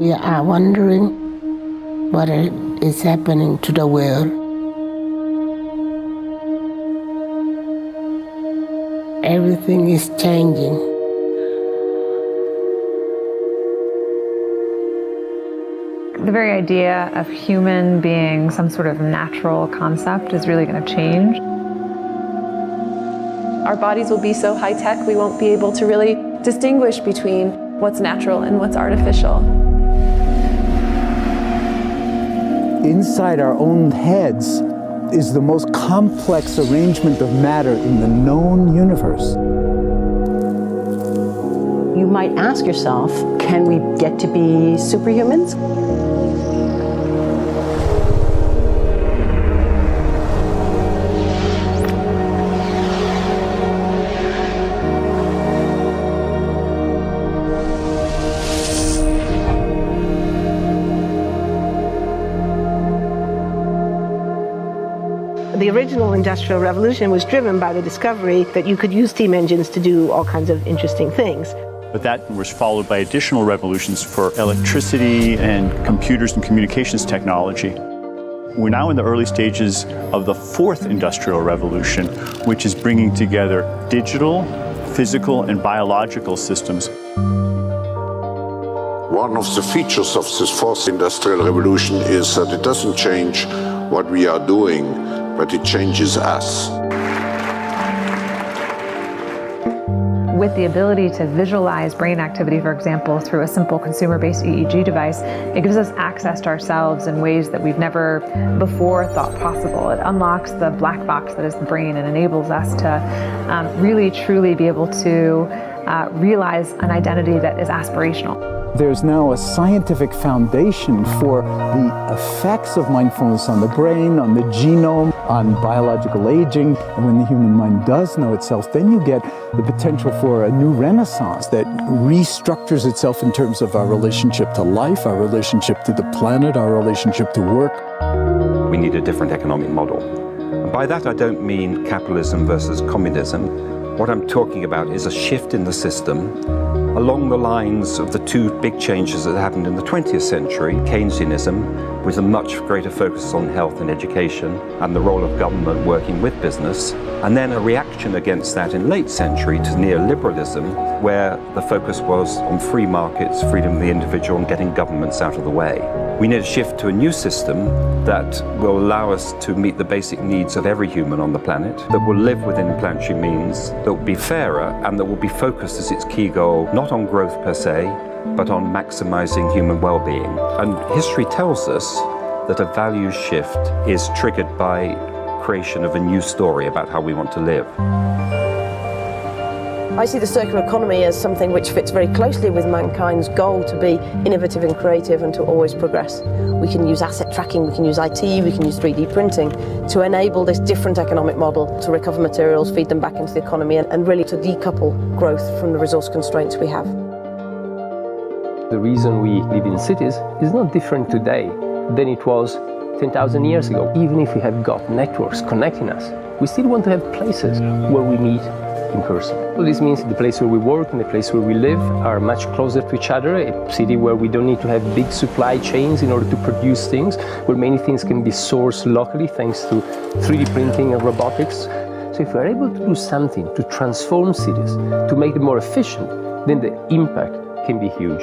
We are wondering what is happening to the world. Everything is changing. The very idea of human being some sort of natural concept is really going to change. Our bodies will be so high-tech, we won't be able to really distinguish between what's natural and what's artificial. Inside our own heads is the most complex arrangement of matter in the known universe. You might ask yourself, can we get to be superhumans? The original Industrial Revolution was driven by the discovery that you could use steam engines to do all kinds of interesting things. But that was followed by additional revolutions for electricity and computers and communications technology. We're now in the early stages of the fourth industrial revolution, which is bringing together digital, physical, and biological systems. One of the features of this fourth industrial revolution is that it doesn't change what we are doing, but it changes us. With the ability to visualize brain activity, for example, through a simple consumer-based EEG device, it gives us access to ourselves in ways that we've never before thought possible. It unlocks the black box that is the brain and enables us to really, truly be able to realize an identity that is aspirational. There's now a scientific foundation for the effects of mindfulness on the brain, on the genome, on biological aging. And when the human mind does know itself, then you get the potential for a new renaissance that restructures itself in terms of our relationship to life, our relationship to the planet, our relationship to work. We need a different economic model. And by that I don't mean capitalism versus communism. What I'm talking about is a shift in the system along the lines of the two big changes that happened in the 20th century, Keynesianism, with a much greater focus on health and education and the role of government working with business, and then a reaction against that in late century to neoliberalism, where the focus was on free markets, freedom of the individual, and getting governments out of the way. We need a shift to a new system that will allow us to meet the basic needs of every human on the planet, that will live within planetary means, that will be fairer, and that will be focused as its key goal, not on growth per se, but on maximizing human well-being. And history tells us that a values shift is triggered by creation of a new story about how we want to live. I see the circular economy as something which fits very closely with mankind's goal to be innovative and creative and to always progress. We can use asset tracking, we can use IT, we can use 3D printing to enable this different economic model to recover materials, feed them back into the economy, and really to decouple growth from the resource constraints we have. The reason we live in cities is not different today than it was 10,000 years ago. Even if we have got networks connecting us, we still want to have places where we meet in person. Well, this means the place where we work and the place where we live are much closer to each other, a city where we don't need to have big supply chains in order to produce things, where many things can be sourced locally thanks to 3D printing and robotics. So if we're able to do something to transform cities, to make them more efficient, then the impact can be huge.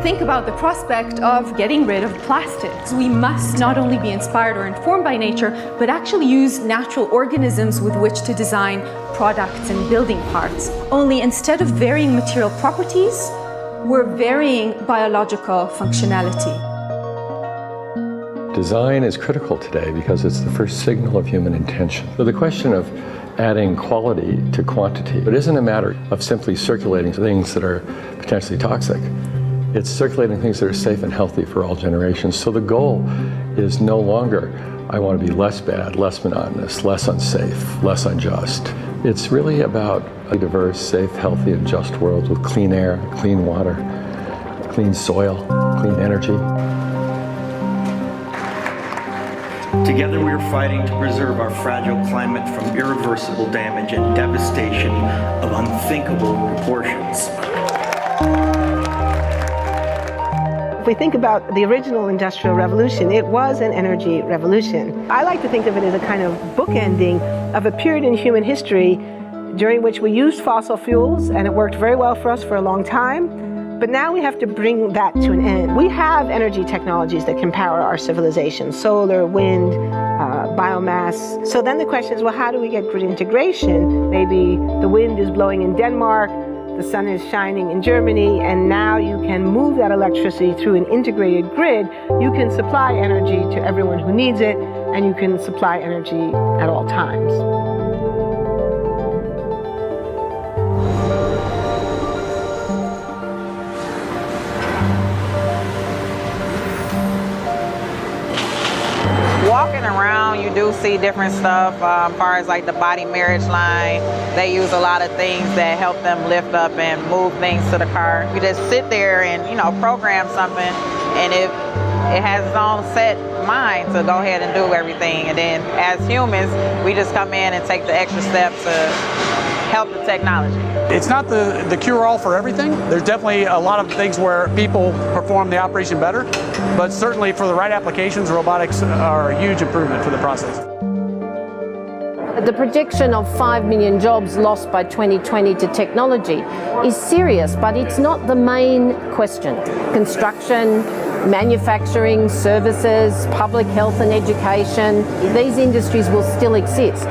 Think about the prospect of getting rid of plastics. We must not only be inspired or informed by nature, but actually use natural organisms with which to design products and building parts. Only instead of varying material properties, we're varying biological functionality. Design is critical today because it's the first signal of human intention. So the question of adding quality to quantity, it isn't a matter of simply circulating things that are potentially toxic. It's circulating things that are safe and healthy for all generations. So the goal is no longer, I want to be less bad, less monotonous, less unsafe, less unjust. It's really about a diverse, safe, healthy, and just world with clean air, clean water, clean soil, clean energy. Together we are fighting to preserve our fragile climate from irreversible damage and devastation of unthinkable proportions. If we think about the original Industrial Revolution, it was an energy revolution. I like to think of it as a kind of bookending of a period in human history during which we used fossil fuels, and it worked very well for us for a long time. But now we have to bring that to an end. We have energy technologies that can power our civilization: solar, wind, biomass. So then the question is, well, how do we get grid integration? Maybe the wind is blowing in Denmark, the sun is shining in Germany, and now you can move that electricity through an integrated grid. You can supply energy to everyone who needs it, and you can supply energy at all times. Walking around, you do see different stuff as far as like the body marriage line. They use a lot of things that help them lift up and move things to the car. You just sit there and, program something, and it has its own set mind to go ahead and do everything. And then as humans, we just come in and take the extra step to help the technology. It's not the cure-all for everything. There's definitely a lot of things where people perform the operation better, but certainly for the right applications, robotics are a huge improvement for the process. The prediction of 5 million jobs lost by 2020 to technology is serious, but it's not the main question. Construction, manufacturing, services, public health and education, these industries will still exist.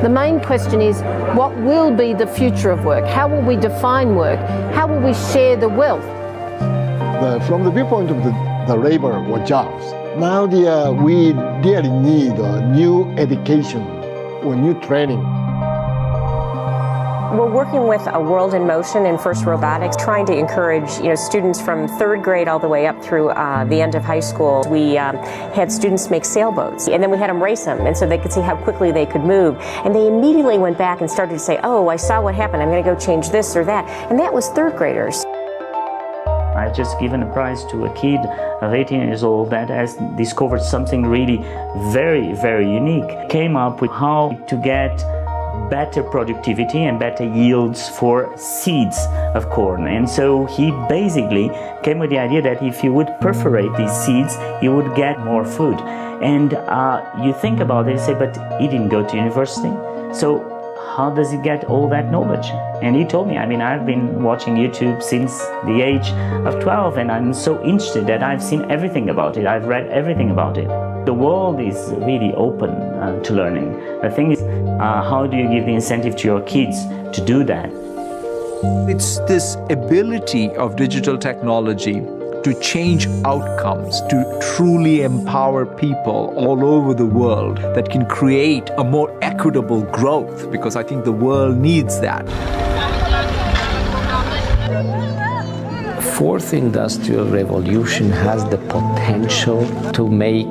The main question is, what will be the future of work? How will we define work? How will we share the wealth? From the viewpoint of the labor or jobs, now we really need new education or new training. We're working with a World in Motion in FIRST Robotics, trying to encourage students from third grade all the way up through the end of high school. We had students make sailboats, and then we had them race them, and so they could see how quickly they could move. And they immediately went back and started to say, oh, I saw what happened, I'm going to go change this or that. And that was third graders. I've just given a prize to a kid of 18 years old that has discovered something really very, very unique. Came up with how to get better productivity and better yields for seeds of corn. And so he basically came with the idea that if you would perforate these seeds, you would get more food. And you think about it and say, but he didn't go to university. So how does he get all that knowledge? And he told me, I've been watching YouTube since the age of 12, and I'm so interested that I've seen everything about it. I've read everything about it. The world is really open to learning. The thing is, how do you give the incentive to your kids to do that? It's this ability of digital technology to change outcomes, to truly empower people all over the world that can create a more equitable growth, because I think the world needs that. Fourth industrial revolution has the potential to make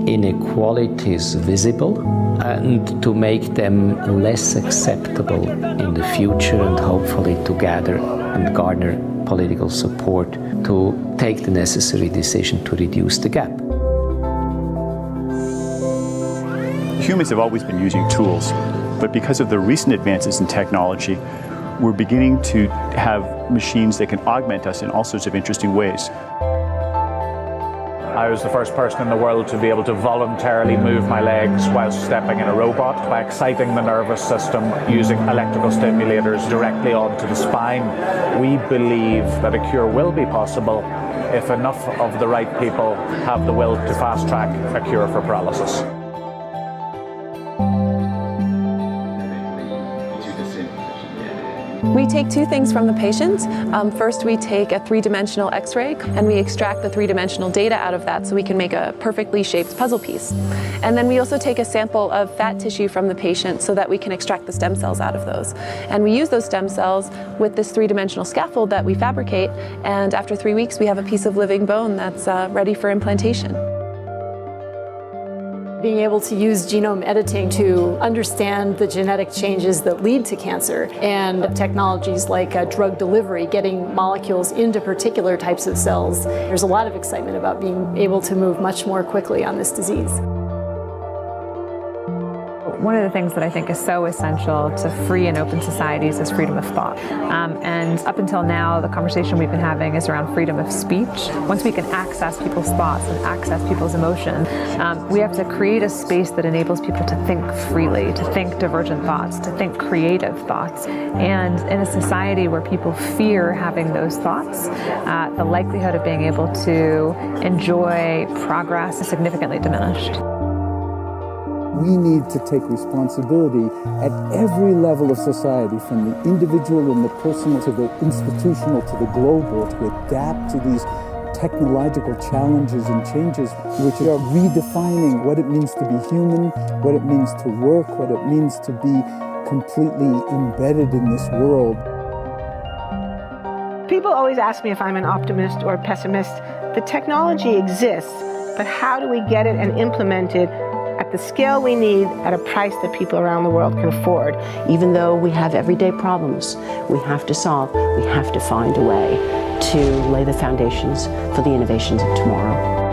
inequalities visible and to make them less acceptable in the future, and hopefully to gather and garner political support to take the necessary decision to reduce the gap. Humans have always been using tools, but because of the recent advances in technology, we're beginning to have machines that can augment us in all sorts of interesting ways. I was the first person in the world to be able to voluntarily move my legs while stepping in a robot by exciting the nervous system using electrical stimulators directly onto the spine. We believe that a cure will be possible if enough of the right people have the will to fast-track a cure for paralysis. We take two things from the patient. First, we take a three-dimensional X-ray, and we extract the three-dimensional data out of that so we can make a perfectly shaped puzzle piece. And then we also take a sample of fat tissue from the patient so that we can extract the stem cells out of those. And we use those stem cells with this three-dimensional scaffold that we fabricate, and after 3 weeks, we have a piece of living bone that's ready for implantation. Being able to use genome editing to understand the genetic changes that lead to cancer, and technologies like drug delivery, getting molecules into particular types of cells. There's a lot of excitement about being able to move much more quickly on this disease. One of the things that I think is so essential to free and open societies is freedom of thought. And up until now, the conversation we've been having is around freedom of speech. Once we can access people's thoughts and access people's emotion, we have to create a space that enables people to think freely, to think divergent thoughts, to think creative thoughts. And in a society where people fear having those thoughts, the likelihood of being able to enjoy progress is significantly diminished. We need to take responsibility at every level of society, from the individual and the personal to the institutional to the global, to adapt to these technological challenges and changes which are redefining what it means to be human, what it means to work, what it means to be completely embedded in this world. People always ask me if I'm an optimist or a pessimist. The technology exists, but how do we get it and implement it at the scale we need at a price that people around the world can afford? Even though we have everyday problems we have to solve, we have to find a way to lay the foundations for the innovations of tomorrow.